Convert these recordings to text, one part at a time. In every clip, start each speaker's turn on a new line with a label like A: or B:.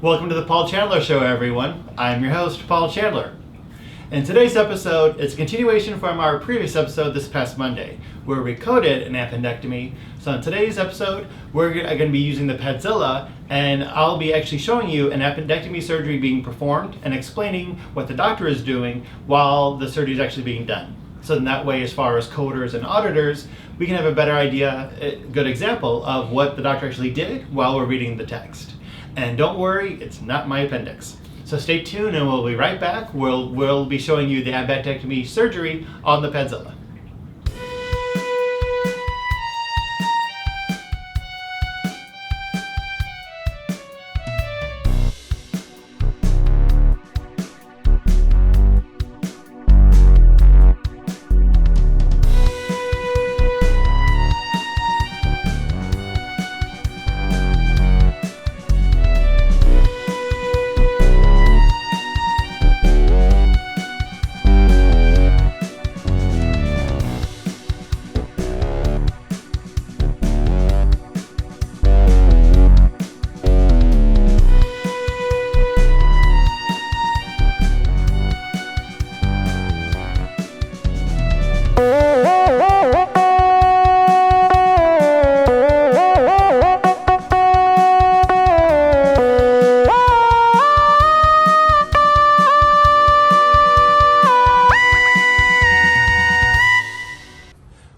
A: Welcome to the Paul Chandler Show, everyone. I'm your host, Paul Chandler. In today's episode, it's a continuation from our previous episode this past Monday, where we coded an appendectomy. So in today's episode, we're going to be using the Padzilla, and I'll be actually showing you an appendectomy surgery being performed and explaining what the doctor is doing while the surgery is actually being done. So in that way, as far as coders and auditors, we can have a better idea, a good example of what the doctor actually did while we're reading the text. And don't worry, it's not my appendix. So stay tuned and we'll be right back. We'll be showing you the appendectomy surgery on the Padzilla.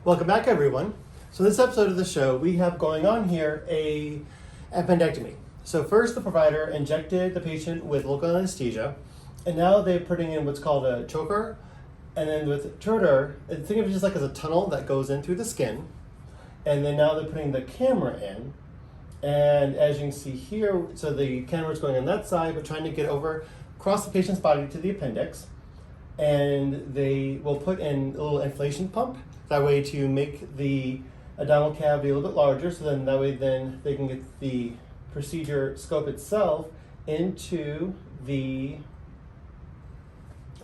A: Welcome back, everyone. So this episode of the show, we have going on here a appendectomy. So first the provider injected the patient with local anesthesia, and now they're putting in what's called a choker, and then with choker, think of it just like as a tunnel that goes in through the skin, and then now they're putting the camera in, and as you can see here, so the camera's going on that side, but trying to get over across the patient's body to the appendix, and they will put in a little inflation pump that way to make the abdominal cavity a little bit larger, so then that way then they can get the procedure scope itself into the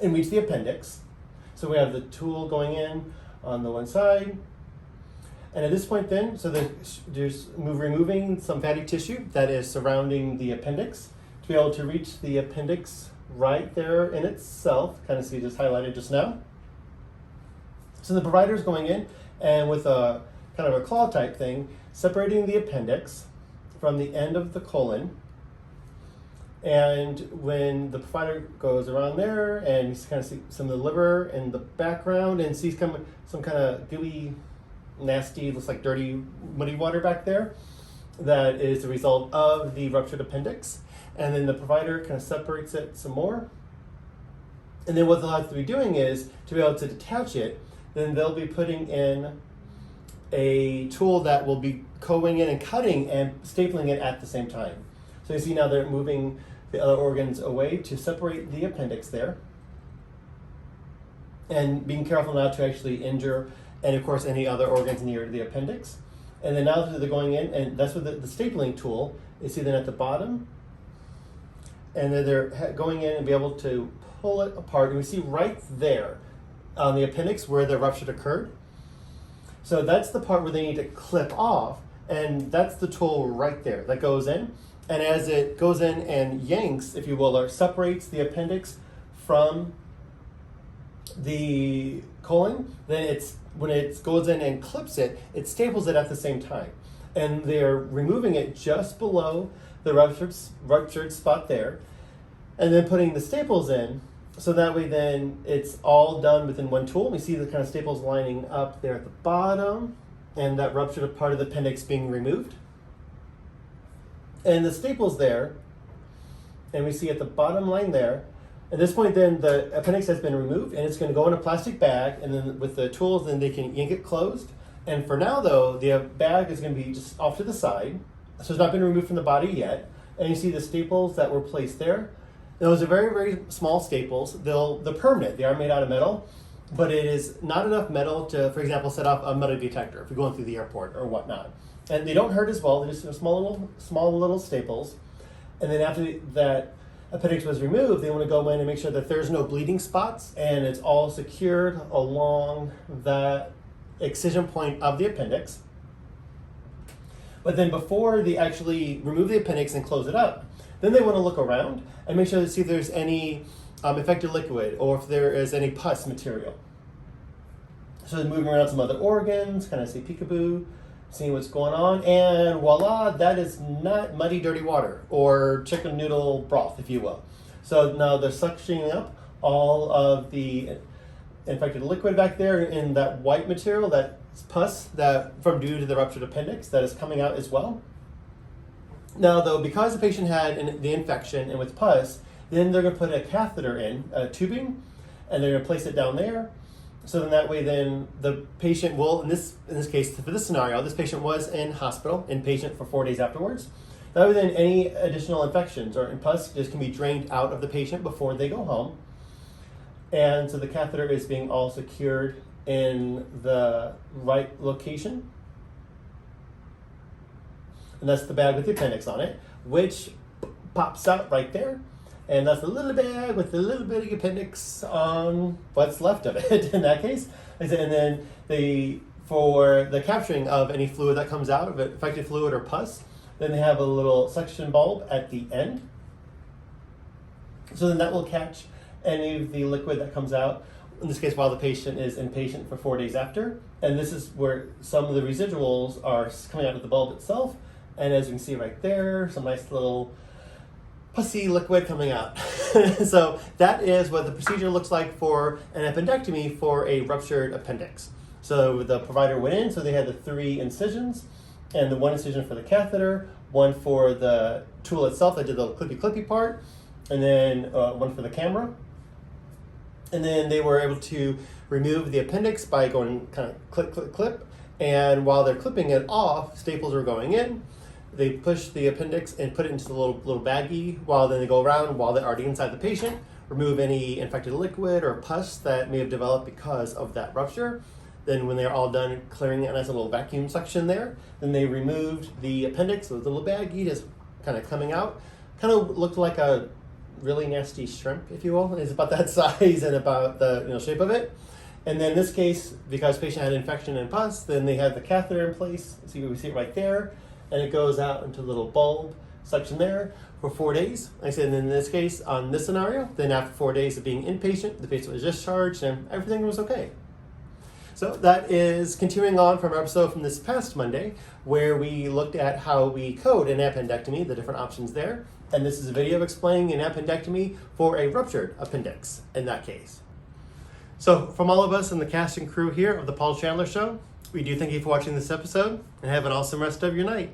A: and reach the appendix. So we have the tool going in on the one side, and at this point then, so there's removing some fatty tissue that is surrounding the appendix to be able to reach the appendix right there in itself, kind of see just highlighted just now. So the provider is going in and with a kind of a claw type thing, separating the appendix from the end of the colon. And when the provider goes around there and you kind of see some of the liver in the background and sees some kind of gooey, nasty, looks like dirty, muddy water back there, that is the result of the ruptured appendix. And then the provider kind of separates it some more. And then what they'll have to be doing is to be able to detach it, then they'll be putting in a tool that will be going in and cutting and stapling it at the same time. So you see now they're moving the other organs away to separate the appendix there. And being careful not to actually injure, and of course, any other organs near the appendix. And then now they're going in, and that's with the stapling tool. You see then at the bottom, and then they're going in and be able to pull it apart. And we see right there on the appendix where the rupture occurred. So that's the part where they need to clip off, and that's the tool right there that goes in. And as it goes in and yanks, if you will, or separates the appendix from the colon, then when it goes in and clips it, it staples it at the same time. And they're removing it just below the ruptured spot there, and then putting the staples in. So that way then it's all done within one tool. We see the kind of staples lining up there at the bottom and that ruptured part of the appendix being removed. And the staples there, and we see at the bottom line there, at this point then the appendix has been removed and it's going to go in a plastic bag, and then with the tools then they can yank it closed. And for now though, the bag is going to be just off to the side. So it's not been removed from the body yet. And you see the staples that were placed there. Those are very, very small staples. They're permanent. They are made out of metal, but it is not enough metal to, for example, set off a metal detector if you're going through the airport or whatnot. And they don't hurt as well. They're just small little staples. And then after that appendix was removed, they want to go in and make sure that there's no bleeding spots and it's all secured along that excision point of the appendix. But then before they actually remove the appendix and close it up, then they want to look around and make sure to see if there's any infected liquid or if there is any pus material. So they're moving around some other organs, kind of say peekaboo, seeing what's going on, and voila, that is not muddy, dirty water or chicken noodle broth, if you will. So now they're suctioning up all of the infected liquid back there in that white material, that pus that from due to the ruptured appendix that is coming out as well. Now though, because the patient had the infection and with pus, then they're going to put a catheter in, a tubing, and they're going to place it down there. So then that way then the patient will, in this case, for this scenario, this patient was in hospital, inpatient for 4 days afterwards. That way then any additional infections or pus just can be drained out of the patient before they go home. And so the catheter is being all secured in the right location. And that's the bag with the appendix on it, which pops out right there. And that's the little bag with the little bitty appendix on what's left of it in that case. And then for the capturing of any fluid that comes out, of it, infected fluid or pus, then they have a little suction bulb at the end. So then that will catch any of the liquid that comes out, in this case while the patient is inpatient for 4 days after. And this is where some of the residuals are coming out of the bulb itself. And as you can see right there, some nice little pussy liquid coming out. So that is what the procedure looks like for an appendectomy for a ruptured appendix. So the provider went in, so they had the 3 incisions, and the 1 incision for the catheter, 1 for the tool itself that did the clippy part, and then 1 for the camera. And then they were able to remove the appendix by going kind of clip, clip, clip. And while they're clipping it off, staples are going in. They push the appendix and put it into the little baggie while then they go around while they're already inside the patient, remove any infected liquid or pus that may have developed because of that rupture. Then when they're all done clearing it, nice little vacuum suction there, then they removed the appendix with a little baggie just kind of coming out. Kind of looked like a really nasty shrimp, if you will. It's about that size and about the shape of it. And then in this case, because the patient had infection and pus, then they had the catheter in place. See, we see it right there. And it goes out into a little bulb suction there for 4 days. Like I said, in this case, on this scenario, then after 4 days of being inpatient, the patient was discharged and everything was okay. So that is continuing on from our episode from this past Monday, where we looked at how we code an appendectomy, the different options there. And this is a video explaining an appendectomy for a ruptured appendix in that case. So from all of us in the cast and crew here of the Paul Chandler Show, we do thank you for watching this episode and have an awesome rest of your night.